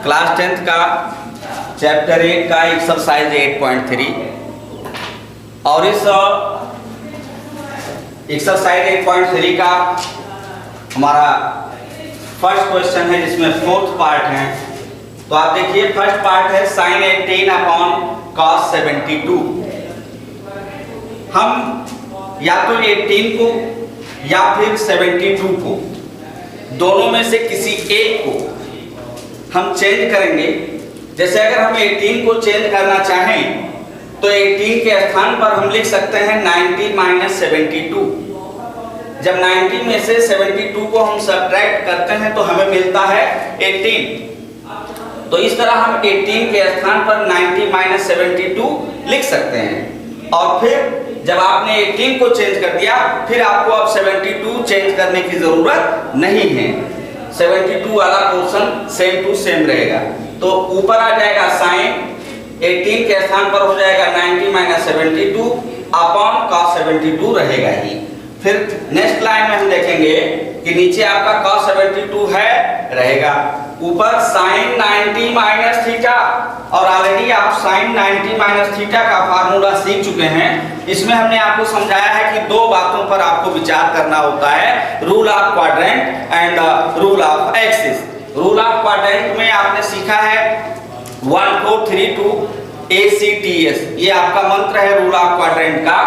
Class 10th का chapter 8 का exercise 8.3 और इस एक्सरसाइज 8.3 का हमारा फर्स्ट क्वेश्चन है जिसमें फोर्थ पार्ट है। तो आप देखिए फर्स्ट पार्ट है sin 18 अपॉन cos 72। हम या तो 18 को या फिर 72 को दोनों में से किसी एक को हम चेंज करेंगे। जैसे अगर हम 18 को चेंज करना चाहें तो 18 के स्थान पर हम लिख सकते हैं 90 माइनस 72। जब 90 में से 72 को हम सब्ट्रैक्ट करते हैं तो हमें मिलता है 18। तो इस तरह हम 18 के स्थान पर 90 माइनस 72 लिख सकते हैं। और फिर जब आपने 18 को चेंज कर दिया फिर आपको अब 72 चेंज करने की जरूरत नहीं है। 72 वाला पोर्शन सेम टू सेम रहेगा। तो ऊपर आ जाएगा साइन 18 के स्थान पर हो जाएगा 90 माइनस 72 अपॉन cos 72 रहेगा ही। फिर नेक्स्ट लाइन में हम देखेंगे कि नीचे आपका cos 72 है रहेगा, ऊपर sin 90 माइनस थीटा। और ऑलरेडी आप sin 90 माइनस थीटा का फार्मूला सीख चुके हैं। इसमें हमने आपको समझाया है कि दो बातों पर आपको विचार करना होता है, rule of quadrant and rule of axis. Rule of quadrant में आपने सीखा है 1432 ACTS, ये आपका मंत्र है रूल ऑफ क्वाड्रेंट का।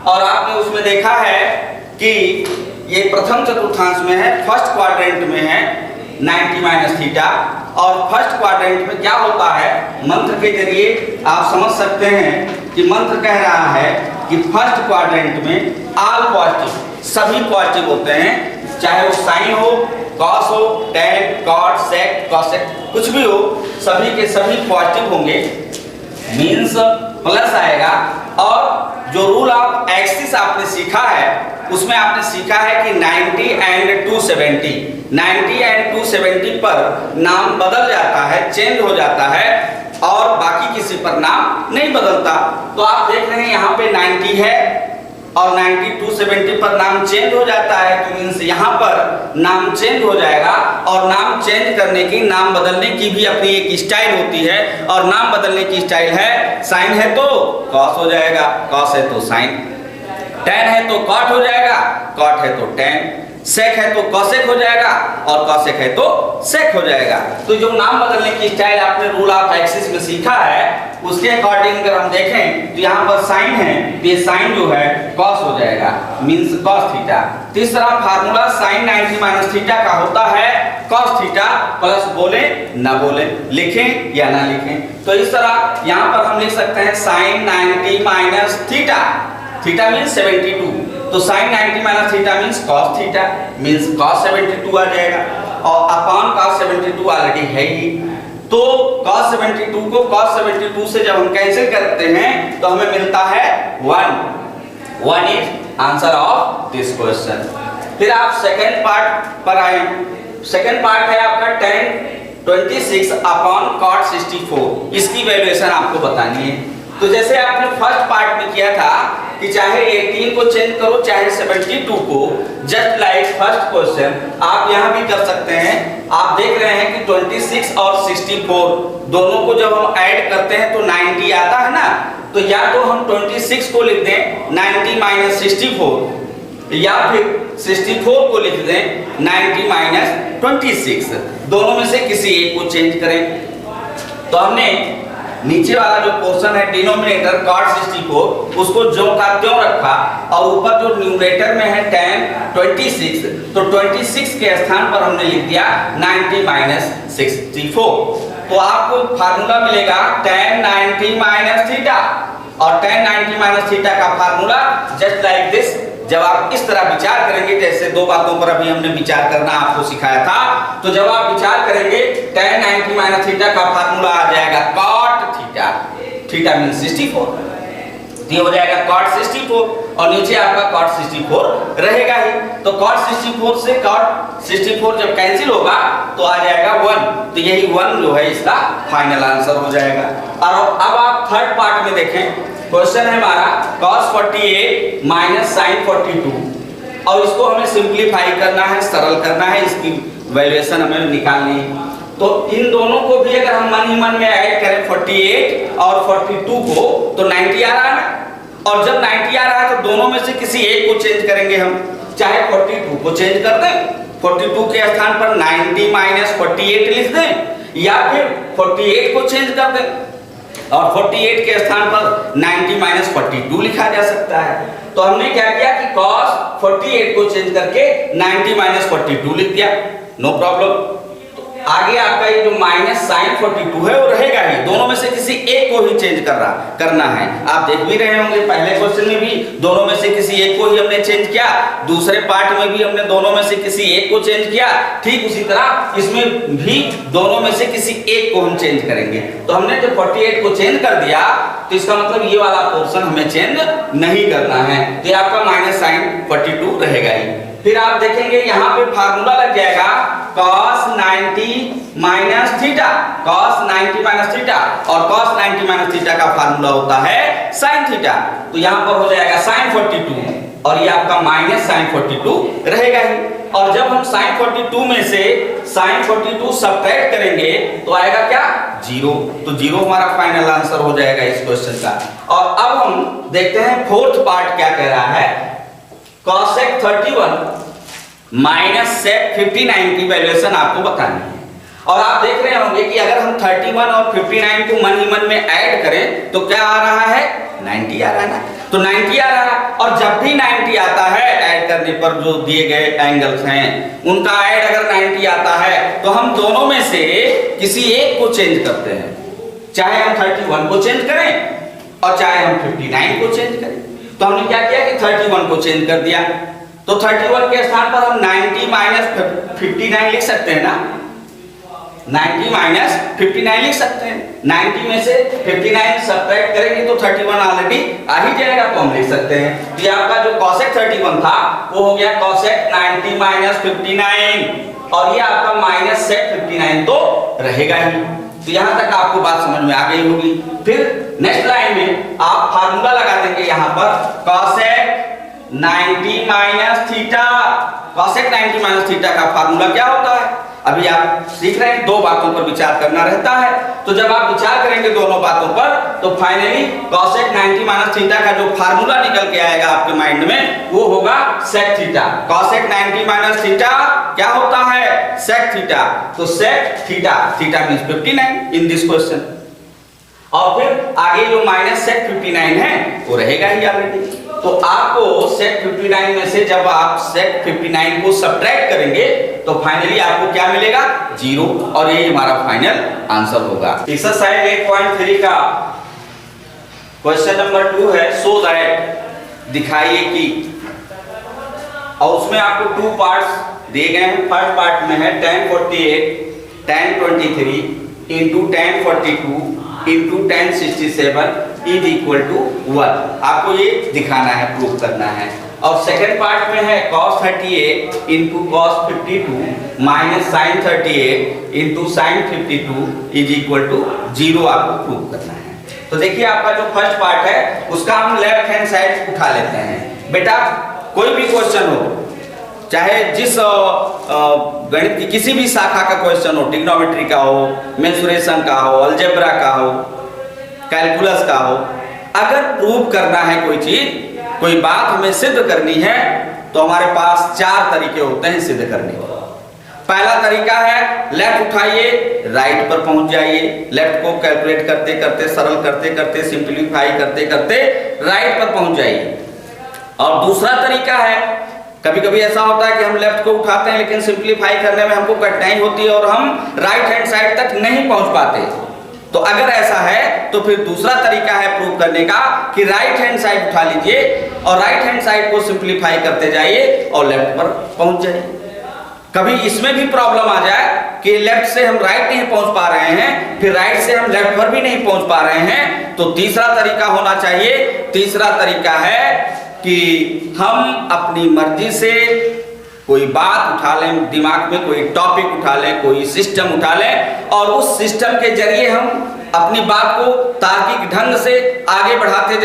और आपने उसमें देखा है कि ये प्रथम चतुर्थांश में है, फर्स्ट क्वाड्रेंट में है 90 माइनस थीटा। और फर्स्ट क्वाड्रेंट में क्या होता है, मंत्र के जरिए आप समझ सकते हैं कि मंत्र कह रहा है कि फर्स्ट क्वाड्रेंट में ऑल पॉजिटिव, सभी पॉजिटिव होते हैं, चाहे वो साइन हो, कॉस हो, टैन, कॉट, सेक, कॉसेक, कुछ भी हो, सभी के सभी पॉजिटिव होंगे, मींस प्लस आएगा। और जो रूल ऑफ एक्सिस आपने सीखा है उसमें आपने सीखा है कि 90 एंड 270, 90 एंड 270 पर नाम बदल जाता है, चेंज हो जाता है और बाकी किसी पर नाम नहीं बदलता। तो आप देख रहे हैं यहाँ पे 90 है और 90 270 पर नाम चेंज हो जाता है, तो मींस यहाँ पर नाम चेंज हो जाएगा। और नाम चेंज करने की, नाम बदलने की भी अपनी एक स्टाइल होती है। और नाम बदलने की स्टाइल है, साइन है तो कॉस हो जाएगा, कॉस है तो साइन, टैन है तो कॉट हो जाएगा, कॉट है तो टैन, सेक है तो कॉसेक हो जाएगा और कॉसेक है तो सेक हो जाएगा। तो जो नाम बदलने की स्टाइल आपने रूल ऑफ एक्सिस में सीखा है उसके अकॉर्डिंग अगर हम देखें तो यहाँ पर साइन है, ये साइन जो है कॉस हो जाएगा, मींस कॉस थीटा। तीसरा फार्मूला साइन 90 माइनस थीटा का होता है कॉस थीटा प्लस, बोले ना बोले, लिखें या ना लिखें। तो इस तरह यहाँ पर हम लिख सकते हैं sine 90 minus theta, theta means 72, तो sine 90 minus theta means cos theta, means cos 72 आ जाएगा। और अपॉन कॉस 72 ऑलरेडी है ही, तो cos 72 को cos 72 से जब हम कैंसिल करते हैं तो हमें मिलता है 1 is answer of this question. फिर आप सेकंड पार्ट पर आए। सेकंड पार्ट है आपका tan 26 अपॉन cot 64, इसकी वैल्यूएशन आपको बतानी है। तो जैसे आपने फर्स्ट पार्ट में किया था कि चाहे 18 को चेंज करो चाहे 72 को, जस्ट लाइक फर्स्ट क्वेश्चन आप यहाँ भी कर सकते हैं। आप देख रहे हैं कि 26 और 64 दोनों को जब हम ऐड करते हैं तो 90 आता है ना, तो या तो हम 26 को लिख दें 90 माइनस 64 या फिर 64 को लिख दें 90 माइनस 26, दोनों में से किसी एक को चेंज करें। तो हमने नीचे वाला जो पोर्शन है डिनोमिनेटर cot 64 उसको जो का त्यों रखा और ऊपर जो न्यूमरेटर में है tan 26, तो 26 के स्थान पर हमने लिख दिया 90 माइनस 64। तो आपको फार्मूला मिलेगा tan 90 माइनस थीटा, और tan 90 माइनस थीटा का फार्मूला जस्ट लाइक दिस। जब आप इस तरह विचार करेंगे, जैसे दो बातों पर अभी हमने विचार करना आपको सिखाया था, तो जब आप विचार करेंगे tan 90 माइनस थीटा का फार्मूला आ जाएगा cot थीटा, थीटा मींस 64, ये हो जाएगा cot 64 और नीचे आपका cot 64 रहेगा ही। तो cot 64 से cot 64 जब कैंसिल होगा तो आ जाएगा 1, तो यही 1 जो है इसका फाइनल आंसर हो जाएगा। और अब आप थर्ड पार्ट में देखें, क्वेश्चन है हमारा cos 48 माइनस sin 42 और इसको हमें सिंप्लीफाई करना है, सरल करना है, इसकी वैल्यूएशन हमें निकालनी है। तो इन दोनों को भी अगर हम मन ही मन में ऐड करें 48 और 42 को तो 90 आ रहा है। और जब 90 आ रहा है तो दोनों में से किसी एक को चेंज करेंगे हम, चाहे 42 को चेंज कर दें, 42 के स्थान पर 90 माइनस 48 लिख दें, या फिर 48 को चेंज कर दें और 48 के स्थान पर 90 माइनस 42 लिखा जा सकता है। तो हमने क्या किया कि cos 48 को चेंज करके 90 माइनस 42 लिख दिया, नो प्रॉब्लम। आगे आपका ये जो माइनस साइन 42 है वो रहेगा ही, दोनों में से किसी एक को ही चेंज करना है। आप देख भी रहे होंगे पहले क्वेश्चन में भी दोनों में से किसी एक को ही हमने चेंज किया, दूसरे पार्ट में भी हमने दोनों में से किसी एक को चेंज किया, ठीक उसी तरह इसमें भी दोनों में से किसी एक को हम चेंज करेंगे। तो हमने जब 48 को चेंज कर दिया तो इसका मतलब ये वाला पोर्शन हमें चेंज नहीं करना है, तो आपका माइनस साइन 42 रहेगा ही। फिर आप देखेंगे यहाँ पे फार्मूला लग जाएगा cos 90 minus theta, cos 90 minus theta, और cos 90 माइनस थीटा का फार्मूला होता है sin थीटा। तो यहाँ पर हो जाएगा sin 42 और ये आपका माइनस sin 42 रहेगा ही। और जब हम sin 42 में से sin 42 सब्ट्रैक्ट करेंगे तो आएगा क्या, 0। तो 0 हमारा फाइनल आंसर हो जाएगा इस क्वेश्चन का। और अब हम देखते हैं फोर्थ पार्ट क्या कह रहा है। cosec 31 माइनस sec 59 की वैल्यूएशन आपको बतानी है। और आप देख रहे होंगे कि अगर हम 31 और 59 को मन ही मन में ऐड करें तो क्या आ रहा है, 90 आ रहा है ना। तो 90 आ रहा है, और जब भी 90 आता है ऐड करने पर जो दिए गए एंगल्स हैं उनका ऐड अगर 90 आता है तो हम दोनों में से किसी एक को चेंज करते हैं, चाहे हम 31 को चेंज करें और चाहे हम 59 को चेंज करें। तो हमने क्या किया कि 31 को चेंज कर दिया, तो 31 के स्थान पर हम 90 माइनस 59 लिख सकते हैं ना, 90 माइनस 59 लिख सकते हैं। 90 में से 59 सब्ट्रैक्ट करेंगे तो 31 ऑलरेडी आ ही जाएगा, तो हम लिख सकते हैं। तो ये आपका जो cosec 31 था वो हो गया cosec 90 माइनस 59, और ये आपका माइनस sec 59 तो रहेगा ही। तो यहाँ तक आपको बात समझ में आ गई होगी। फिर नेक्स्ट लाइन में आप फार्मूला लगा देंगे यहाँ पर cosec 90 minus theta. cosec 90 minus theta का फार्मूला क्या होता है, अभी आप सीख रहे हैं, दो बातों पर विचार करना रहता है। तो जब आप विचार करेंगे दोनों बातों पर तो फाइनली cosec 90 माइनस थीटा का जो फार्मूला निकल के आएगा आपके माइंड में वो होगा sec theta. cosec 90 minus theta क्या होता है, sec थीटा। तो sec theta, theta means 59 in this question. और फिर आगे जो माइनस sec 59 है वो रहेगा ही ऑलरेडी। तो आपको sec 59 में से जब आप sec 59 को सब्ट्रैक्ट करेंगे तो फाइनली आपको क्या मिलेगा, 0, और ये हमारा फाइनल आंसर होगा। एक्सरसाइज 8.3 का क्वेश्चन नंबर 2 है, सो दैट, दिखाइए कि, और उसमें आपको 2 पार्ट्स दिए गए हैं। फर्स्ट पार्ट में है tan 48 tan 23 into tan 42 into tan 67 is equal to 1। आपको ये दिखाना है, प्रूव करना है। और सेकंड पार्ट में है cos 38 into cos 52 minus sin 38 into sin 52 is equal to 0 आपको प्रूव करना है। तो देखिए आपका जो फर्स्ट पार्ट है उसका हम लेफ्ट हैंड साइड उठा लेते हैं। बेटा कोई भी क्वेश्चन हो, चाहे जिस गणित की किसी भी शाखा का क्वेश्चन हो, ट्रिग्नोमेट्री का हो, मेंसुरेशन का हो, अलजेब्रा का हो, कैलकुलस का हो, अगर प्रूव करना है कोई चीज, कोई बात हमें सिद्ध करनी है तो हमारे पास 4 तरीके होते हैं सिद्ध करने के। पहला तरीका है लेफ्ट उठाइए, राइट पर पहुंच जाइए, लेफ्ट को कैलकुलेट करते करते, सरल करते करते, सिंपलीफाई करते करते राइट पर पहुंच जाइए। और दूसरा तरीका है, कभी कभी ऐसा होता है कि हम लेफ्ट को उठाते हैं लेकिन सिंपलीफाई करने में हमको कठिनाई होती है और हम राइट हैंड साइड तक नहीं पहुंच पाते। तो अगर ऐसा है तो फिर दूसरा तरीका है प्रूव करने का कि राइट हैंड साइड उठा लीजिए और राइट हैंड साइड को सिंपलीफाई करते जाइए और लेफ्ट पर पहुंच जाइए। कभी इसमें भी प्रॉब्लम आ जाए कि लेफ्ट से हम राइट नहीं पहुंच पा रहे हैं, फिर राइट से हम लेफ्ट पर भी नहीं पहुंच पा रहे हैं, तो तीसरा तरीका होना चाहिए। तीसरा तरीका है कि हम अपनी मर्जी से कोई बात उठा लें, दिमाग में कोई टॉपिक उठा लें, कोई सिस्टम उठा लें और उस सिस्टम के जरिए हम अपनी बात को तार्किक ढंग से आगे बढ़ाते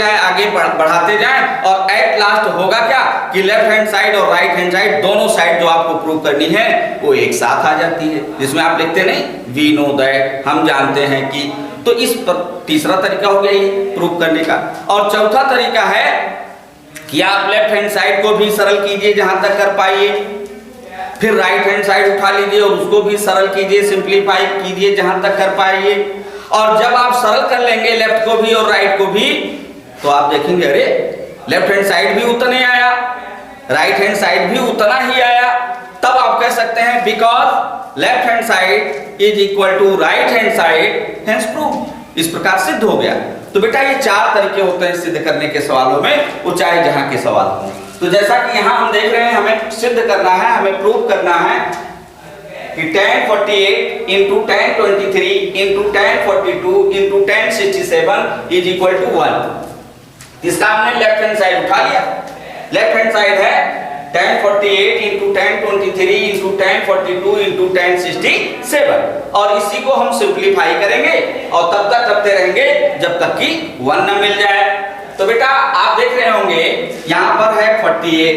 जाएं और एट लास्ट होगा क्या कि लेफ्ट हैंड साइड और राइट हैंड साइड दोनों साइड जो आपको प्रूव करनी है वो एक साथ आ जाती है, जिसमें आप लिखते नहीं वी नो दैट, हम जानते हैं कि। तो इस पर तीसरा तरीका हो गया ये प्रूव करने का। और चौथा तरीका है कि आप लेफ्ट हैंड साइड को भी सरल कीजिए जहां तक कर पाइए, फिर राइट हैंड साइड उठा लीजिए और उसको भी सरल कीजिए, सिंप्लीफाई कीजिए जहां तक कर पाइए। और जब आप सरल कर लेंगे लेफ्ट को भी और राइट को भी, तो आप देखेंगे अरे लेफ्ट हैंड साइड भी उतने आया, राइट हैंड साइड भी उतना ही आया। तब आप कह सकते हैं because left hand side is equal to right hand side, hence prove. इस प्रकार सिद्ध हो गया। तो बेटा ये चार तरीके होते हैं सिद्ध करने के सवालों में, वो चाहे जहां के सवाल हों। तो जैसा कि यहां हम देख रहे हैं, हमें सिद्ध करना है, हमें प्रूव करना है कि tan 48 into tan 23 into tan 42 into tan 67 is equal to 1। इसका हमने लेफ्ट हैंड साइड उठा लिया। लेफ्ट हैंड साइड है tan 48 into tan 23 into tan 42 into tan 67, और इसी को हम सिंप्लीफाई करेंगे और तब तक करते रहेंगे जब तक कि 1 न मिल जाए। तो बेटा आप देख रहे होंगे यहां पर है 48,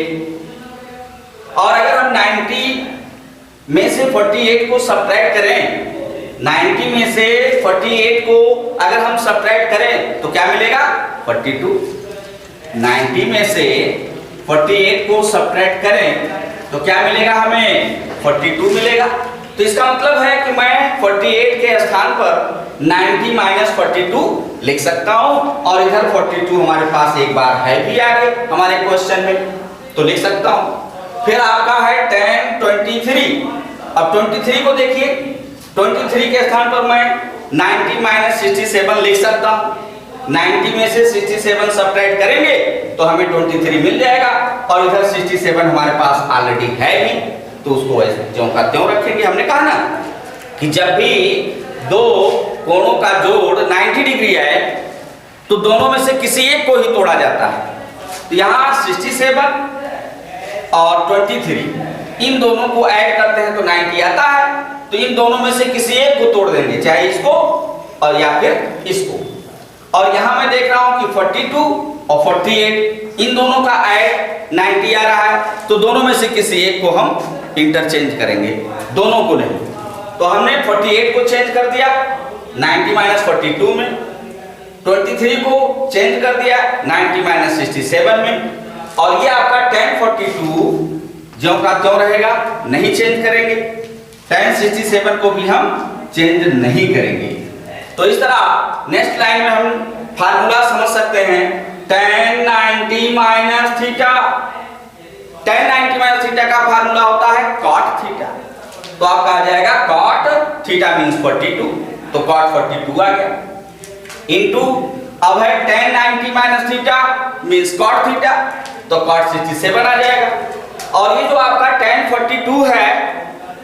और अगर हम 90 में से 48 को सब्ट्रैक्ट करें, 90 में से 48 को अगर हम सब्ट्रैक्ट करें तो क्या मिलेगा 42। 90 में से 48 को सब्ट्रैक्ट करें तो क्या मिलेगा हमें 42 मिलेगा। तो इसका मतलब है कि मैं 48 के स्थान पर 90 माइनस 42 लिख सकता हूं, और इधर 42 हमारे पास एक बार है भी आगे हमारे क्वेश्चन में, तो लिख सकता हूं। फिर आपका है tan 23। अब 23 को देखिए, 23 के स्थान पर मैं 90 माइनस 67 लिख सकता हूं। 90 में से 67 सब्ट्रैक्ट करेंगे तो हमें 23 मिल जाएगा, और इधर 67 हमारे पास ऑलरेडी है भी, तो उसको ऐसे ज्यों का त्यों रखेंगे। हमने कहा ना कि जब भी दो कोणों का जोड़ 90 डिग्री है तो दोनों में से किसी एक को ही तोड़ा जाता है। तो यहाँ 67 और 23 इन दोनों को ऐड करते हैं तो 90 आता है, तो इन दोनों में से किसी एक को तोड़ देंगे, चाहे इसको और या फिर इसको। और यहाँ मैं देख रहा हूं कि 42 और 48 इन दोनों का ऐड 90 आ रहा है, तो दोनों में से किसी एक को हम इंटरचेंज करेंगे, दोनों को नहीं। तो हमने 48 को चेंज कर दिया 90 माइनस 42 में, 23 को चेंज कर दिया 90 माइनस 67 में, और ये आपका tan 42 ज्यों का त्यों रहेगा, नहीं चेंज करेंगे। tan 67 को भी हम चेंज नहीं करेंगे। तो इस तरह नेक्स्ट लाइन में हम फार्मूला समझ सकते हैं tan 90 minus theta. tan 90 minus theta का फार्मूला होता है cot थीटा, तो आपका आ जाएगा cot थीटा मींस 42, तो cot 42 आ गया, इनटू अब है tan 90 minus theta means cot theta, तो cot 67 आ जाएगा। और ये जो आपका tan 42 है,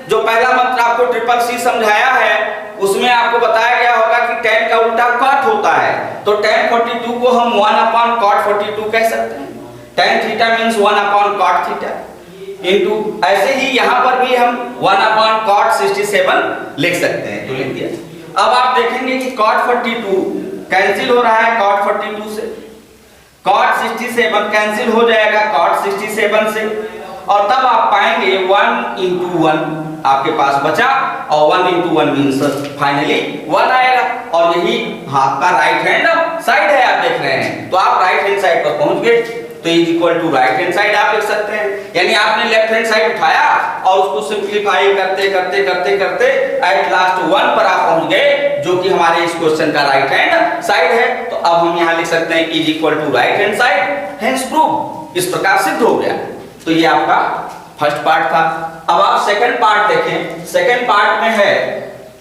जो पहला मंत्र आपको ट्रिपल सी समझाया है, उसमें आपको बताया गया होगा कि tan का उल्टा cot होता है, तो tan 42 को हम 1 अपॉन cot 42 कह सकते हैं। tan theta means 1 upon cot theta, into ऐसे ही यहां पर भी हम 1 अपॉन cot 67 लिख सकते हैं, तो लिख दिया। अब आप देखेंगे कि cot 42 कैंसिल हो रहा है cot 42 से, cot 67 कैंसिल हो जाएगा cot 67 से, और तब आप पाएंगे 1 into 1 आपके पास बचा, और 1 into 1 मींस फाइनली 1 आएगा, और यही आपका राइट हैंड साइड है, आप देख रहे हैं। तो आप राइट हैंड साइड पर पहुंच गए, तो is equal to right hand side आप लिख सकते हैं। यानी आपने लेफ्ट हैंड साइड उठाया और उसको सिंप्लीफाई करते करते करते करते एट लास्ट 1 पर आप पहुंच गए, जो कि हमारे इस क्वेश्चन का राइट हैंड साइड है। तो अब हम यहां लिख सकते हैं is equal to right hand side, hence prove. इस प्रकार सिद्ध हो गया। तो ये आपका फर्स्ट पार्ट था। अब आप सेकंड पार्ट देखें। सेकंड पार्ट में है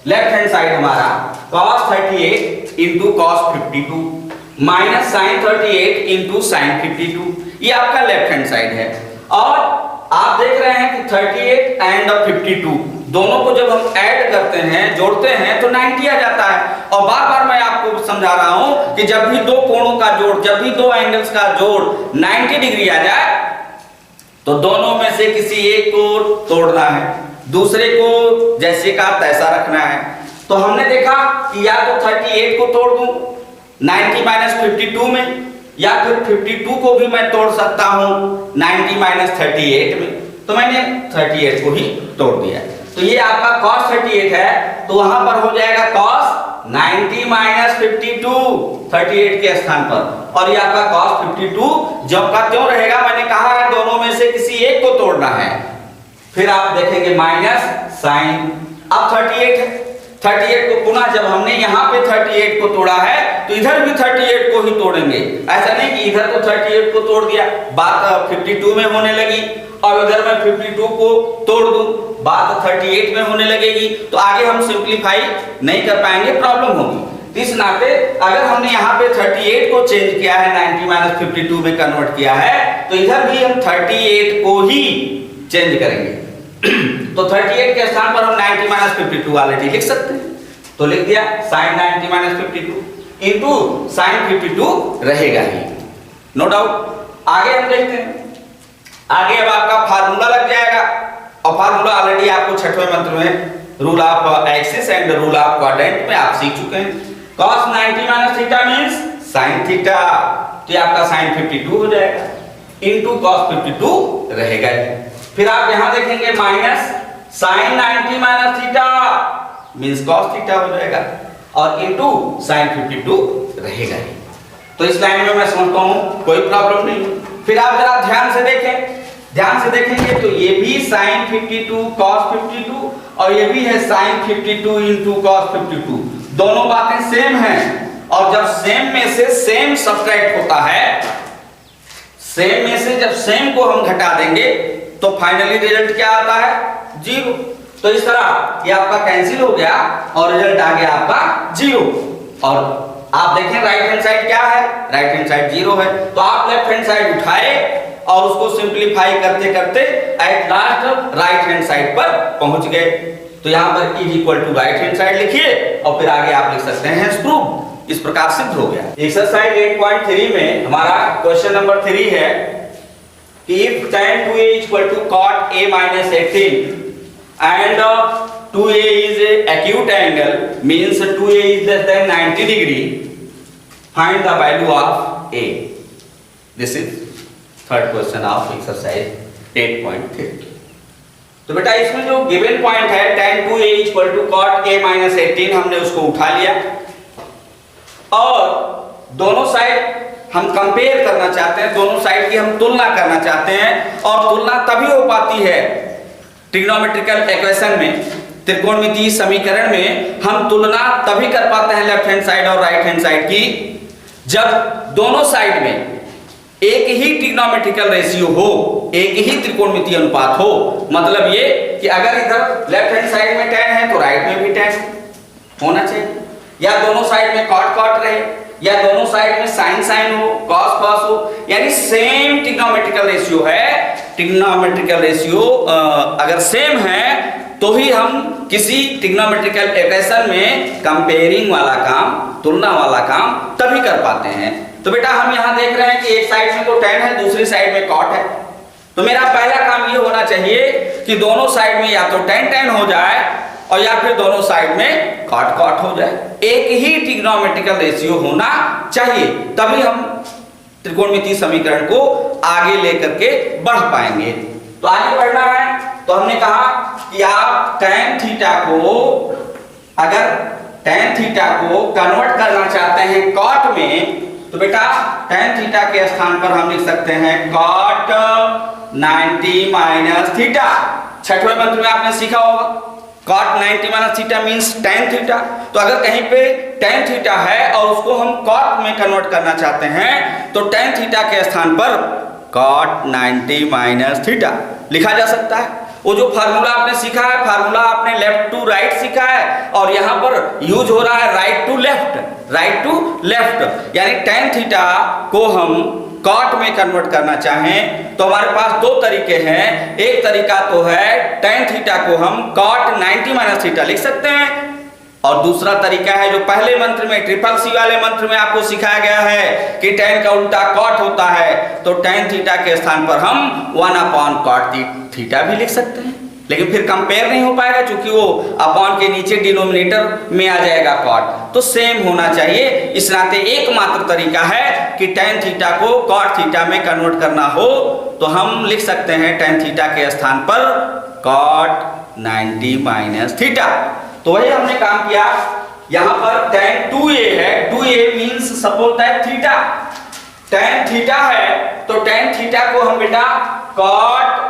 लेफ्ट हैंड साइड हमारा cos 38 into cos 52 minus sin 38 into sin 52, ये आपका लेफ्ट हैंड साइड है। और आप देख रहे हैं कि 38 एंड 52 दोनों को जब हम ऐड करते हैं, जोड़ते हैं, तो 90 आ जाता है। और बार बार मैं आपको समझा रहा हूं कि जब भी दो कोणों का जोड़, जब भी दो एंगल्स का जोड़ 90 डिग्री आ जाए तो दोनों में से किसी एक को तोड़ना है, दूसरे को जैसे का तैसा रखना है। तो हमने देखा कि या तो 38 को तोड़ दूं 90 माइनस 52 में, या फिर 52 को भी मैं तोड़ सकता हूं 90 माइनस 38 में। तो मैंने 38 को ही तोड़ दिया। तो ये आपका cos 38 है, तो वहां पर हो जाएगा cos 90 माइनस 52 38 के स्थान पर, और ये आपका cos 52 जब का त्यों रहेगा। मैंने कहा है दोनों में से किसी एक को तोड़ना है। फिर आप देखेंगे माइनस साइन, अब 38 है, 38 को पुनः जब हमने यहाँ पे 38 को तोड़ा है तो इधर भी 38 को ही तोड़ेंगे। ऐसा नहीं कि इधर तो 38 को तोड़ दिया, बात 52 में होने लगी, और इधर मैं 52 को तोड़ दूं, बात 38 में होने लगेगी। तो आगे हम सिंप्लीफाई नहीं कर पाएंगे, प्रॉब्लम होगी। इस नाते अगर हमने यहाँ पे 38 को चेंज किया है 90 माइनस 52 में कन्वर्ट किया है, तो इधर भी हम 38 को ही चेंज करेंगे। तो 38 के स्थान पर हम 90 माइनस 52 ऑलरेडी लिख सकते हैं। तो लिख दिया साइन 90 माइनस 52 इंटू साइन 52 रहेगा ही, नो डाउट। आगे हम देखते हैं। आगे अब आपका फार्मूला लग जाएगा, और फार्मूला ऑलरेडी आपको छठवें मंत्र में rule of axis and rule of quadrant में आप सीख चुके हैं। cos 90 minus theta means sin theta, तो ये आपका sin 52 हो जाएगा इनटू cos 52 रहेगा। फिर आप यहां देखेंगे minus sin 90 minus theta means cos theta हो जाएगा, और इनटू sin 52 रहेगा। तो इस लाइन में मैं समझता हूं कोई प्रॉब्लम नहीं। फिर आप जरा ध्यान से देखें, ध्यान से देखेंगे तो ये भी sin 52 cos 52, और ये भी है sin 52 इनटू cos 52, दोनों बातें सेम हैं। और जब सेम में से सेम सब्ट्रैक्ट होता है, सेम में से जब सेम को हम घटा देंगे तो फाइनली रिजल्ट क्या आता है? 0। तो इस तरह ये आपका कैंसिल हो गया और रिजल्ट आ गया आपका 0। और आप देखें राइट हैंड साइड क्या है? राइट हैंड साइड 0 है। तो आप लेफ्ट हैंड साइड उठाए और उसको सिंप्लीफाई करते करते at last right hand side पर पहुंच गए। तो यहां पर is equal to right hand side लिखिए, और फिर आगे आप लिख सकते हैं प्रूव। इस प्रकार सिद्ध हो गया। एक्सरसाइज 8.3 में हमारा क्वेश्चन नंबर 3 है कि if tan 2a equal to cot a minus 18 and 2a is a acute angle means 2a is less than 90 degree, find the value of a. This is third question of exercise 8.3. तो बेटा इसमें जो given point है tan 2a equal to cot a minus 18 हमने उसको उठा लिया, और दोनों साइड हम कंपेयर करना चाहते हैं, दोनों साइड की हम तुलना करना चाहते हैं। और तुलना तभी हो पाती है ट्रिग्नोमेट्रिकल इक्वेशन में, त्रिकोणमितीय समीकरण में हम तुलना तभी कर पाते हैं लेफ्ट हैंड साइड और राइट हैंड साइड की, जब दोनों साइड में एक ही ट्रिग्नोमेट्रिकल रेशियो हो, एक ही त्रिकोणमितीय अनुपात हो। मतलब ये कि अगर इधर लेफ्ट हैंड साइड में tan है तो राइट में भी tan होना चाहिए, या दोनों साइड में cot cot रहे, या दोनों साइड में sin sin हो, cos cos हो, यानी सेम ट्रिग्नोमेट्रिकल रेशियो है। ट्रिग्नोमेट्रिकल रेशियो अगर सेम है तो ही हम किसी ट्रिग्नोमेट्रिकल इक्वेशन में कंपेयरिंग वाला काम, तुलना वाला काम तभी कर पाते हैं। तो बेटा हम यहां देख रहे हैं कि एक साइड में तो tan है, दूसरी साइड में cot है। तो मेरा पहला काम ये होना चाहिए कि दोनों साइड में या तो tan tan हो जाए, और या फिर दोनों साइड में cot cot हो जाए। एक ही ट्रिग्नोमेट्रिकल रेशियो होना चाहिए, तभी हम त्रिकोणमितीय समीकरण को आगे लेकर के बढ़ पाएंगे। तो आगे बढ़ना है तो हमने कहा कि आप tan थीटा को, अगर tan थीटा को कन्वर्ट करना चाहते हैं cot में, तो बेटा tan थीटा के स्थान पर हम लिख सकते हैं cot 90 माइनस थीटा। छठवें मंत्र में आपने सीखा होगा cot 90 minus theta means tan theta. तो अगर कहीं पे tan थीटा है और उसको हम cot में कन्वर्ट करना चाहते हैं, तो tan थीटा के स्थान पर cot 90 माइनस थीटा लिखा जा सकता है। वो जो फार्मूला आपने सीखा है, फार्मूला आपने लेफ्ट टू राइट सीखा है, और यहाँ पर यूज हो रहा है right to left, right to left. यानी tan थीटा को हम cot में कन्वर्ट करना चाहें तो हमारे पास दो तरीके हैं। एक तरीका तो है tan थीटा को हम cot 90 माइनस थीटा लिख सकते हैं, और दूसरा तरीका है जो पहले मंत्र में, ट्रिपल सी वाले मंत्र में आपको सिखाया गया है कि tan का उल्टा cot होता है, तो tan थीटा के स्थान पर हम 1/cot थीटा भी लिख सकते हैं। लेकिन फिर कंपेयर नहीं हो पाएगा क्योंकि वो अपॉन के नीचे डिनोमिनेटर में आ जाएगा कॉट, तो सेम होना चाहिए। इस नाते एकमात्र तरीका है कि tan थीटा को cot थीटा में कन्वर्ट करना हो तो हम लिख सकते हैं tan थीटा के स्थान पर cot 90 माइनस थीटा। तो वही हमने काम किया। यहां पर tan 2a है, 2a means suppose that theta, tan theta है तो tan थीटा को हम बेटा cot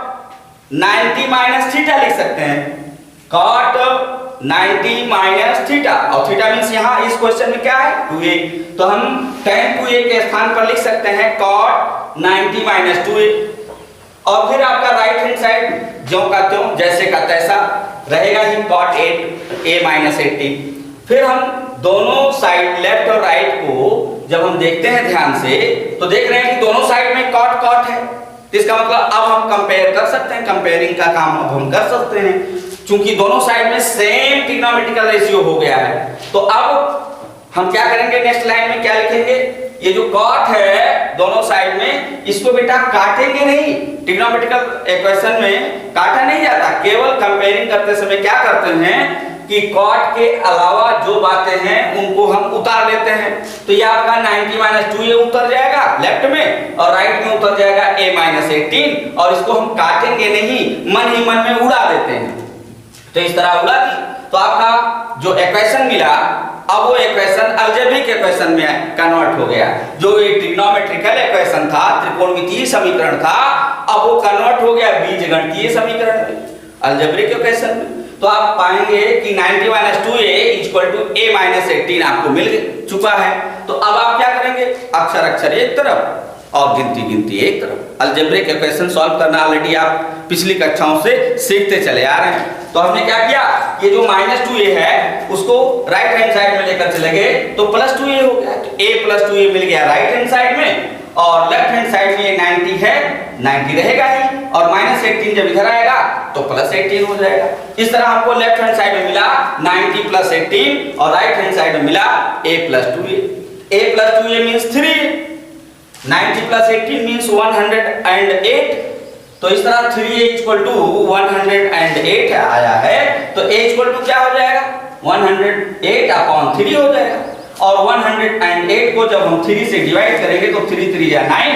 90 माइनस थीटा लिख सकते हैं, cot 90 माइनस थीटा, और थीटा मींस यहां इस क्वेश्चन में क्या है 2a, तो हम tan 2a के स्थान पर लिख सकते हैं cot 90 माइनस 2a। और फिर आपका राइट हैंड साइड ज्यों का त्यों जैसे का तैसा रहेगा ही cot 8a माइनस 80। फिर हम दोनों साइड लेफ्ट और राइट को जब हम देखते हैं ध्यान से तो देख रहे हैं कि दोनों साइड में cot cot है, इसका मतलब अब हम कंपेयर कर सकते हैं, कंपेयरिंग का काम अब हम कर सकते हैं क्योंकि दोनों साइड में सेम ट्रिग्नोमेट्रिकल रेशियो हो गया है। तो अब हम क्या करेंगे, नेक्स्ट लाइन में क्या लिखेंगे, ये जो cot है दोनों साइड में इसको बेटा काटेंगे नहीं, ट्रिग्नोमेट्रिकल इक्वेशन में काटा नहीं जाता, केवल कंपेयरिंग करते समय क्या करते हैं कि cot के अलावा जो बातें हैं उनको हम उतार लेते हैं। तो ये आपका 90 माइनस 2a उतर जाएगा लेफ्ट में और राइट में उतर जाएगा a माइनस 18, और इसको हम काटेंगे नहीं, मन ही मन में उड़ा देते हैं। तो इस तरह उड़ा दी तो आपका जो इक्वेशन मिला अब वो इक्वेशन अलजेब्रिक इक्वेशन में कन्वर्ट हो गया। जो ये ट्रिग्नोमेट्रिकल इक्वेशन था, त्रिकोणमितीय समीकरण था, अब वो कन्वर्ट हो गया बीजगणितीय समीकरण में, अलजेब्रिक इक्वेशन में। तो आप पाएंगे कि 90 minus 2a equal to a minus 18 आपको मिल चुका है। तो अब आप क्या करेंगे, अक्षर अक्षर एक तरफ और गिनती गिनती एक तरफ। अलजेब्रिक इक्वेशन सॉल्व करना ऑलरेडी आप पिछली कक्षाओं से सीखते चले आ रहे हैं। तो हमने क्या किया, ये जो माइनस 2a है उसको राइट हैंड साइड में लेकर चले गए तो प्लस 2a हो गया, तो a प्लस 2a मिल गया राइट हैंड साइड में, और लेफ्ट हैंड साइड में ये 90 है, 90 रहेगा ही, और माइनस 18 जब इधर आएगा तो प्लस 18 हो जाएगा। इस तरह हमको लेफ्ट हैंड साइड में मिला 90 प्लस 18 और राइट हैंड साइड में मिला a plus 2a। a plus 2a means 3, 90 plus 18 means 108। तो इस तरह 3a इक्वल टू 108 आया है, तो a इक्वल टू क्या हो जाएगा 108 अपॉन 3 हो जाएगा, और 108 को जब हम 3 से डिवाइड करेंगे तो 3 3 या 9,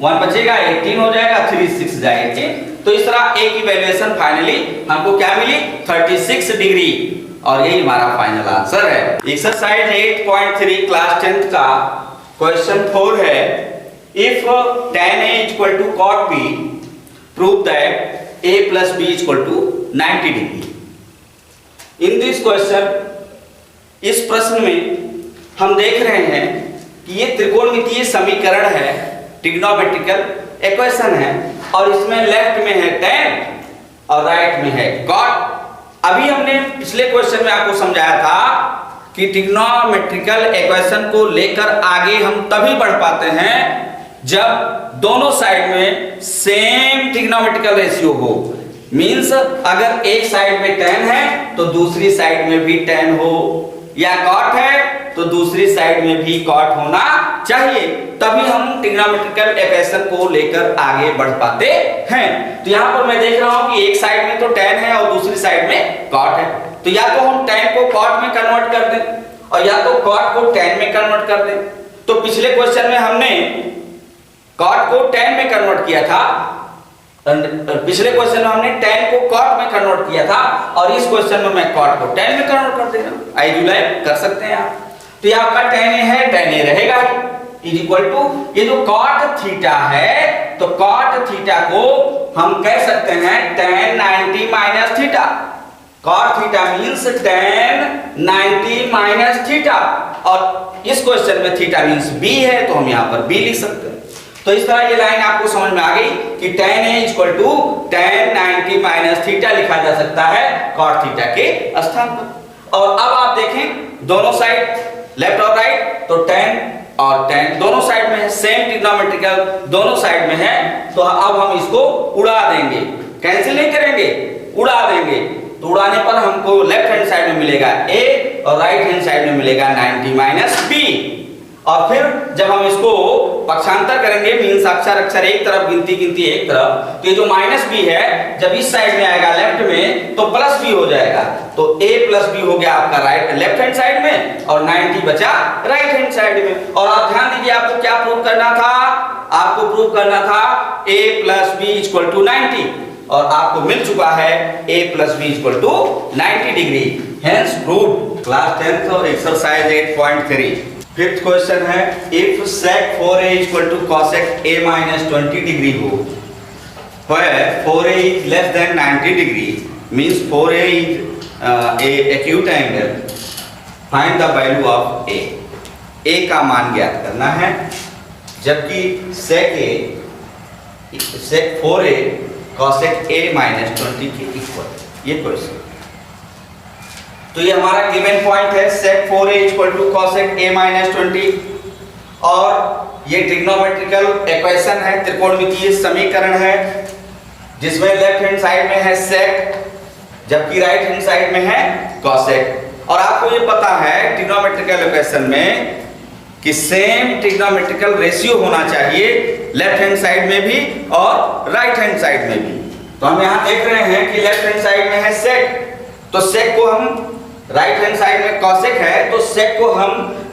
1 बचेगा 18 हो जाएगा, 3 6 जा 18। तो इस तरह a की वैल्यूएशन फाइनली हमको क्या मिली 36 डिग्री, और यही हमारा फाइनल आंसर है। एक्सरसाइज 8.3 क्लास 10th का क्वेश्चन 4 है, if tan a equal to cot b prove that a plus b equal to 90 degree। in this question, इस प्रश्न में हम देख रहे हैं कि ये त्रिकोणमितीय समीकरण है, ट्रिग्नोमेट्रिकल इक्वेशन है, और इसमें लेफ्ट में है tan और राइट में है cot। अभी हमने पिछले क्वेश्चन में आपको समझाया था कि ट्रिग्नोमेट्रिकल इक्वेशन को लेकर आगे हम तभी बढ़ पाते हैं जब दोनों साइड में सेम ट्रिग्नोमेट्रिकल रेशियो हो। मींस अगर एक साइड में tan है तो दूसरी साइड में भी tan हो, या cot है तो दूसरी साइड में भी cot होना चाहिए, तभी हम ट्रिग्नोमेट्रिकल इक्वेशन को लेकर आगे बढ़ पाते हैं। तो यहाँ पर मैं देख रहा हूँ कि एक साइड में तो tan है और दूसरी साइड में cot है, तो या तो हम tan को cot में कन्वर्ट कर दें और या तो cot को tan में कन्वर्ट कर दें। तो पिछले क्वेश्चन में हमने cot को tan में कन्वर्ट किया था, पिछले क्वेश्चन में हमने tan को cot में कन्वर्ट किया था, और इस क्वेश्चन में मैं cot को tan में कन्वर्ट कर दे रहा हूं। आई यू लाइक कर सकते हैं आप। तो ये आपका tan a है, tan a रहेगा ही, इज इक्वल टू ये जो cot थीटा है, तो cot थीटा को हम कह सकते हैं tan 90 minus theta. cot theta means tan 90 minus theta, और इस क्वेश्चन में थीटा मींस b है, तो हम यहाँ पर b लिख सकते हैं। तो इस तरह ये लाइन आपको समझ में आ गई कि tan a equal to tan 90 minus theta लिखा जा सकता है cot थीटा के स्थान पर। और अब आप देखें दोनों साइड लेफ्ट और राइट, तो tan और tan दोनों साइड में है, सेम ट्रिग्नोमेट्रिकल दोनों साइड में है, तो अब हम इसको उड़ा देंगे, कैंसिल नहीं करेंगे, उड़ा देंगे। तो उड़ाने पर हमको लेफ्ट हैंड साइड में मिलेगा a और राइट हैंड साइड में मिलेगा 90 माइनस b, और फिर जब हम इसको पक्षांतर करेंगे, मीन्स अक्षर एक तरफ, गिनती एक तरफ, तो ये जो माइनस बी है जब इस साइड में आएगा लेफ्ट में तो प्लस बी हो जाएगा, तो a प्लस बी हो गया आपका राइट लेफ्ट हैंड साइड में और 90 बचा राइट हैंड साइड में। और आप ध्यान दीजिए, आपको क्या प्रूव करना था, आपको प्रूव करना था a plus B equal to 90 और आपको मिल चुका है a plus B equal to 90 degree, hence proved. Class 10th और एक्सरसाइज 8.3 फिफ्थ क्वेश्चन है, if sec 4a equal to cosec a minus 20 degree हो, where 4a is less than 90 degree, means 4a is a acute angle, find the value of a। a का मान ज्ञात करना है, जबकि sec 4a cosec a minus 20 के equal, ये question. तो ये हमारा गिवन पॉइंट है sec 4a equal to cosec a minus 20 और ये ट्रिग्नोमेट्रिकल इक्वेशन है, त्रिकोणमितीय समीकरण है जिसमें लेफ्ट हैंड साइड में है sec जबकि राइट हैंड साइड में है cosec। और आपको ये पता है ट्रिग्नोमेट्रिकल इक्वेशन में कि सेम ट्रिग्नोमेट्रिकल रेशियो होना चाहिए लेफ्ट हैंड साइड में भी और राइट हैंड साइड में भी। तो हम यहाँ देख रहे हैं कि लेफ्ट हैंड साइड में है sec, तो sec को हम राइट हैंड साइड में cosec है तो sec को हम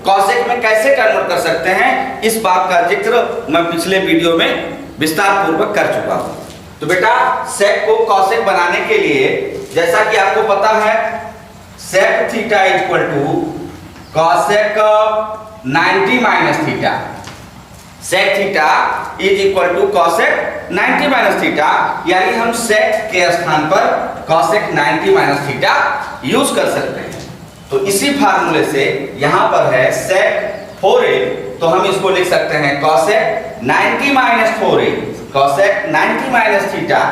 cosec में कैसे कन्वर्ट कर सकते हैं, इस बात का जिक्र मैं पिछले वीडियो में विस्तार पूर्वक कर चुका हूं। तो बेटा sec को cosec बनाने के लिए जैसा कि आपको पता है sec theta equal to cosec 90 minus theta, sec theta is equal to cosec 90 minus theta, यानी हम sec के स्थान पर cosec 90 माइनस थीटा यूज कर सकते हैं। तो इसी फार्मूले से यहां पर है sec 4a, तो हम इसको लिख सकते हैं cosec 90 minus 4a, cosec 90 minus theta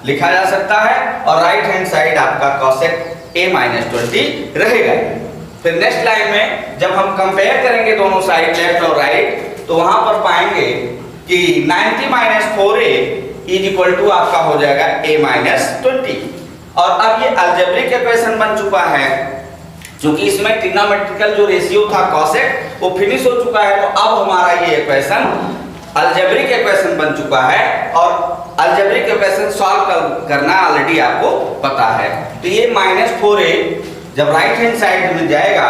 लिखा जा सकता है और राइट हैंड साइड आपका cosec a माइनस 20 रहेगा। फिर नेक्स्ट लाइन में जब हम कंपेयर करेंगे दोनों साइड लेफ्ट और राइट तो वहां पर पाएंगे कि 90 minus 4a is equal to आपका हो जाएगा a माइनस 20। और अब ये अलजेब्रिक इक्वेशन बन चुका है, क्योंकि इसमें ट्रिग्नोमेट्रिकल जो रेशियो था cosec वो फिनिश हो चुका है, तो अब हमारा ये इक्वेशन अलजेब्रिक इक्वेशन बन चुका है और अलजेब्रिक इक्वेशन सॉल्व करना ऑलरेडी आपको पता है। तो ये माइनस 4a जब राइट हैंड साइड में जाएगा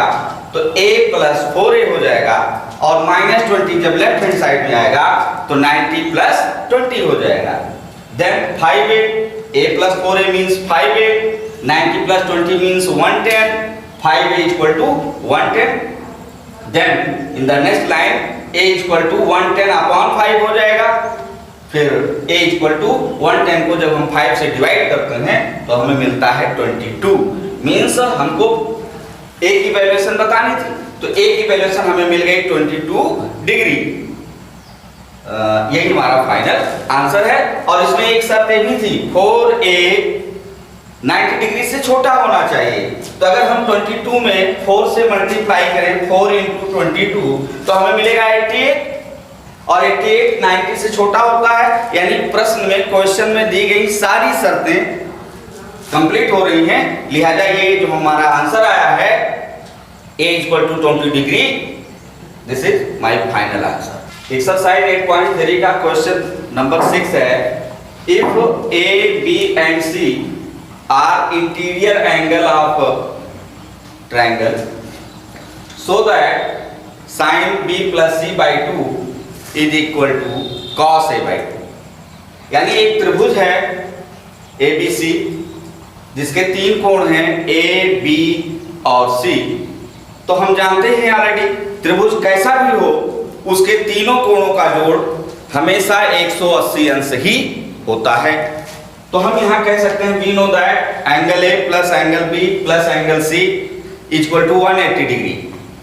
तो a प्लस 4a हो जाएगा और माइनस 20 जब लेफ्ट हैंड साइड में आएगा तो 90 प्लस 20 हो जाएगा। Then 5a, a plus 4a means 5a, 90 plus 20 means 110, 5a equal to 110। Then in the next line a equal to 110 upon 5 हो जाएगा, फिर a इक्वल टू 110 को जब हम 5 से डिवाइड करते हैं तो हमें मिलता है 22, मीन्स हमको a की वैल्यूएशन बतानी थी, तो a की वैल्यूएशन हमें मिल गई 22 डिग्री। यही हमारा फाइनल आंसर है। और इसमें एक शर्त ये भी थी 4a 90 डिग्री से छोटा होना चाहिए, तो अगर हम 22 में 4 से मल्टीप्लाई करें 4 इंटू 22 तो हमें मिलेगा 88 और 88 90 से छोटा होता है, यानी प्रश्न में क्वेश्चन में दी गई सारी शर्तें कंप्लीट हो रही हैं, लिहाजा ये जो हमारा आंसर आया है a equal to 20 degree, this is my final answer. Exercise 8.3 का क्वेश्चन नंबर 6 है, if a b and c are interior angle of triangle so that sin b plus c by 2 is equal to cos a by 2। यानी एक त्रिभुज है ABC जिसके 3 कोण हैं A, B और C। तो हम जानते हैं ऑलरेडी त्रिभुज कैसा भी हो उसके तीनों कोणों का जोड़ हमेशा 180 अंश ही होता है। तो हम यहाँ कह सकते हैं we know that angle A plus angle B plus angle C equal to 180 degree,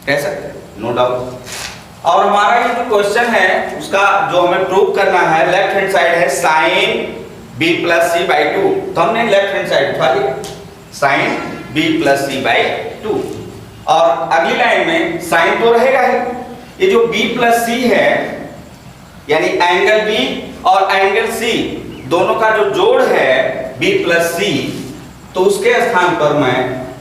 कह सकते हैं, नो डाउट। और हमारा ये जो क्वेश्चन है उसका जो हमें प्रूव करना है, लेफ्ट हैंड साइड है sin b plus c by 2, तो हमने लेफ्ट हैंड साइड उठा लिया sin b plus c by 2। और अगली लाइन में sin तो रहेगा ही, ये जो b प्लस c है यानी एंगल b और एंगल c दोनों का जो जोड़ है b प्लस c, तो उसके स्थान पर मैं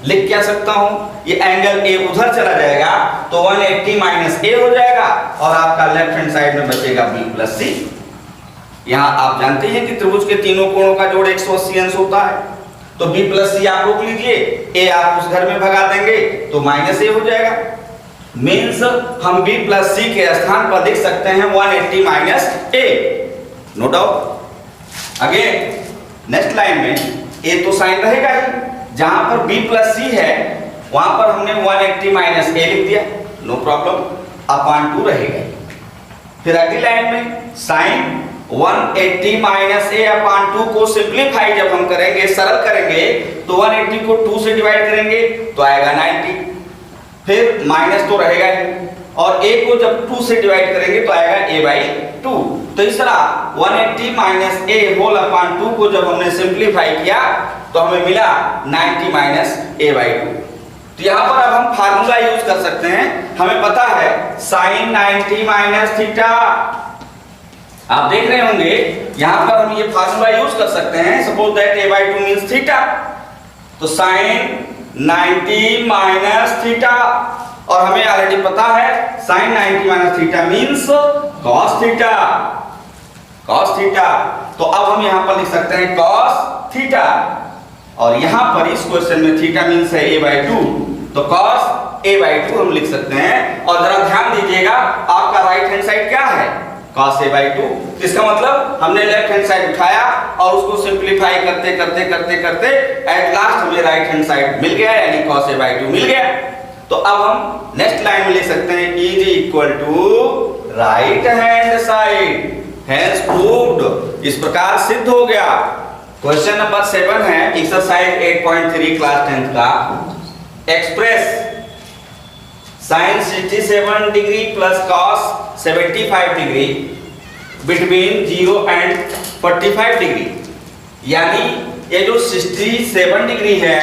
लिख क्या सकता हूं, ये एंगल ए उधर चला जाएगा तो 180 माइनस ए हो जाएगा और आपका लेफ्ट हैंड साइड में बचेगा बी प्लस सी। यहां आप जानते हैं कि त्रिभुज के तीनों कोणों का जोड़ 180 अंश होता है, तो बी प्लस सी आप रोक लीजिए, ए आप उस घर में भगा देंगे तो माइनस ए हो जाएगा। मीन्स हम बी प्लस सी के स्थान पर लिख सकते हैं 180 minus A, no doubt. Again next line में ए तो साइन रहेगा ही, जहां पर बी प्लस सी है वहां पर हमने 180 माइनस ए लिख दिया, नो प्रॉब्लम, अपॉन 2 रहेगा। फिर अगली लाइन में साइन 180 माइनस ए अपॉन 2 को सिंप्लीफाई जब हम करेंगे, सरल करेंगे, तो 180 को 2 से डिवाइड करेंगे तो आएगा 90, फिर माइनस तो रहेगा ही, और a को जब 2 से डिवाइड करेंगे तो आएगा a बाई 2। तो इस तरह 180 माइनस a होल अपॉन 2 को जब हमने सिंप्लीफाई किया तो हमें मिला 90 माइनस a बाई 2। तो यहाँ पर अब हम फार्मूला यूज कर सकते हैं, हमें पता है साइन 90 माइनस थीटा, आप देख रहे होंगे यहाँ पर हम ये फार्मूला यूज कर सकते हैं, suppose that a by 2 means theta, तो साइन 90 माइनस थीटा, और हमें ऑलरेडी पता है sine 90 minus theta means cos theta, cos theta. तो अब हम यहां पर लिख सकते हैं कॉस थीटा, और यहां पर इस क्वेश्चन में थीटा मीन्स है a बाई 2, तो कॉस a बाई 2 हम लिख सकते हैं। और जरा ध्यान दीजिएगा आपका राइट हैंड साइड क्या है, cos a बाई 2। इसका मतलब हमने लेफ्ट हैंड साइड उठाया और उसको सिंप्लीफाई करते करते करते करते एट लास्ट हमें राइट हैंड साइड मिल गया, यानी cos a बाई 2 मिल गया। तो अब हम नेक्स्ट लाइन में लिख सकते हैं is equal to right hand side, has proved, इस प्रकार सिद्ध हो गया। क्वेश्चन नंबर 7 है एक्सरसाइज 8.3 क्लास 10th का, express sin 67 degree plus cos 75 degree between 0 and 45 degree, यानी ये जो 67 डिग्री है,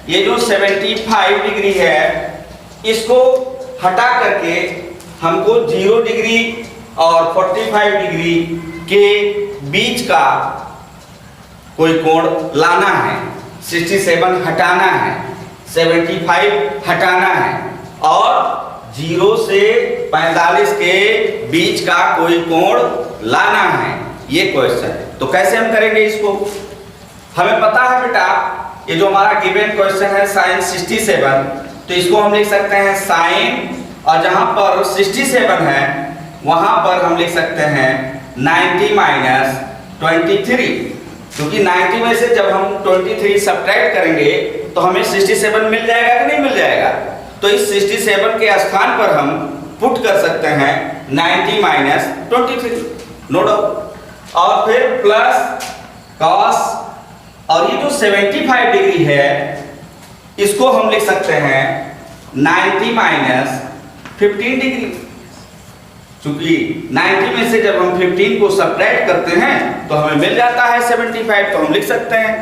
ये जो 75 डिग्री है, इसको हटा करके हमको 0 डिग्री और 45 डिग्री के बीच का कोई कोण लाना है, 67 हटाना है, 75 हटाना है, और 0 से 45 के बीच का कोई कोण लाना है, ये क्वेश्चन है। तो कैसे हम करेंगे इसको, हमें पता है बेटा ये जो हमारा गिवन क्वेश्चन है साइन 67, तो इसको हम लिख सकते हैं साइन, और जहां पर 67 है वहां पर हम लिख सकते हैं 90 माइनस 23, क्योंकि 90 में से जब हम 23 सब्ट्रैक्ट करेंगे तो हमें 67 मिल जाएगा कि नहीं मिल जाएगा। तो इस 67 के स्थान पर हम पुट कर सकते हैं 90 माइनस 23, नो डाउट, और फिर प्लस cos, और ये जो 75 डिग्री है इसको हम लिख सकते हैं 90 माइनस 15 डिग्री, क्योंकि 90 में से जब हम 15 को सब्ट्रैक्ट करते हैं तो हमें मिल जाता है 75, तो हम लिख सकते हैं,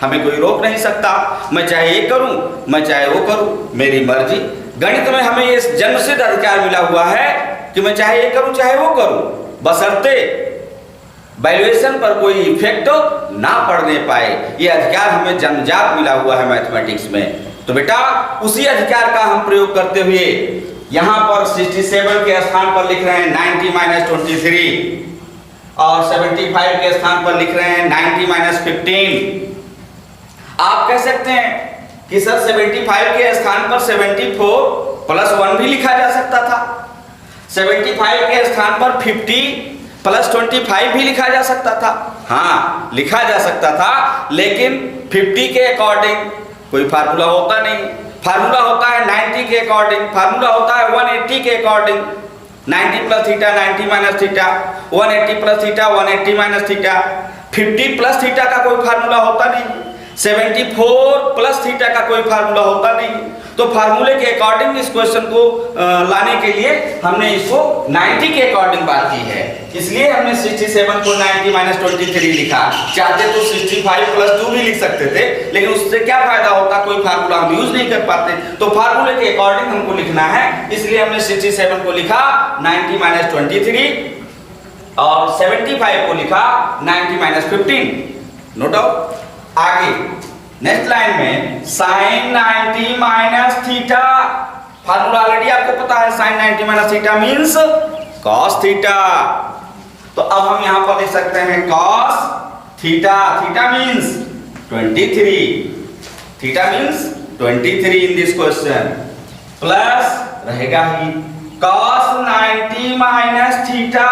हमें कोई रोक नहीं सकता, मैं चाहे ये करूं मैं चाहे वो करूं, मेरी मर्जी। गणित में हमें ये जन्मसिद्ध अधिकार मिला हुआ है कि मैं चाहे ये करूं चाहे वो करूं, बशर्ते वैल्यूएशन पर कोई इफेक्ट ना पड़ने पाए। ये अधिकार हमें जन्मजात मिला हुआ है मैथमेटिक्स में। तो बेटा उसी अधिकार का हम प्रयोग करते हुए यहां पर 67 के स्थान पर लिख रहे हैं 90 माइनस 23, और 75 के स्थान पर लिख रहे हैं 90 माइनस 15। आप कह सकते हैं कि सर 75 के स्थान पर 74 प्लस 1 भी लिखा जा सकता था, 75 के स्थान पर 50 प्लस 25 भी लिखा जा सकता था। हाँ लिखा जा सकता था, लेकिन 50 के अकॉर्डिंग कोई फार्मूला होता नहीं, फार्मूला होता है 90 के अकॉर्डिंग, फार्मूला होता है 180 के according, 90 plus theta 90 minus theta, 180 plus theta 180 minus theta, 50 plus theta का कोई फार्मूला होता नहीं, 74 प्लस थीटा का कोई फार्मूला होता नहीं। तो फार्मूले के अकॉर्डिंग इस क्वेश्चन को लाने के लिए हमने इसको 90 के अकॉर्डिंग बात की है, इसलिए हमने 67 को 90 माइनस 23 लिखा। चाहते तो 65 प्लस 2 भी लिख सकते थे, लेकिन उससे क्या फायदा होता, कोई फार्मूला हम यूज नहीं कर पाते। तो फार्मूले के अकॉर्डिंग हमको लिखना है, इसलिए हमने 67 को लिखा 90 माइनस 23 और 75 को लिखा 90 माइनस 15, नो डाउट। आगे नेक्स्ट लाइन में sine 90 minus theta, formula already आपको पता है, sine 90 minus theta means cos theta. तो अब हम यहां पर लिख सकते हैं cos theta, theta means 23, theta means 23 in this question, plus रहेगा ही cos 90 माइनस थीटा,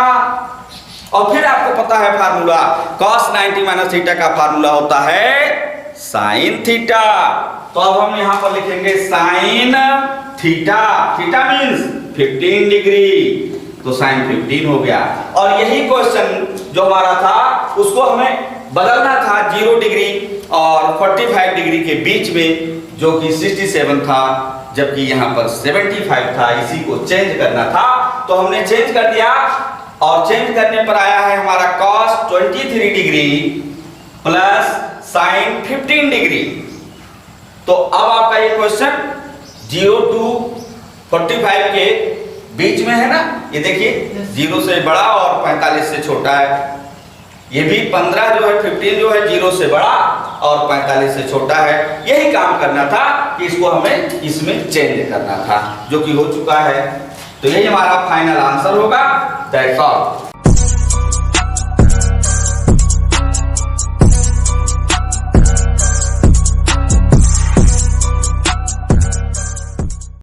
और फिर आपको पता है फार्मूला, cos 90 माइनस थीटा का फार्मूला होता है साइन थीटा। तो अब हम यहां पर लिखेंगे sine theta, theta means 15 degree, तो साइन 15 हो गया। और यही क्वेश्चन जो हमारा था उसको हमें बदलना था 0 डिग्री और 45 डिग्री के बीच में, जो कि 67 था, जबकि यहाँ पर 75 था, इसी को चेंज करना था। तो हमने चेंज कर दिया, और चेंज करने पर आया है हमारा cos 23 degree plus sign 15 degree. तो अब आपका ये क्वेश्चन 0 to 45 के बीच में है ना, ये देखिए 0 से बड़ा और 45 से छोटा है। ये भी 15 जो है 15 जो है 0 से बड़ा और 45 से छोटा है। यही काम करना था कि इसको हमें इसमें चेंज करना था, जो कि हो चुका है। तो यही हमारा फाइनल आंसर होगा। That's all.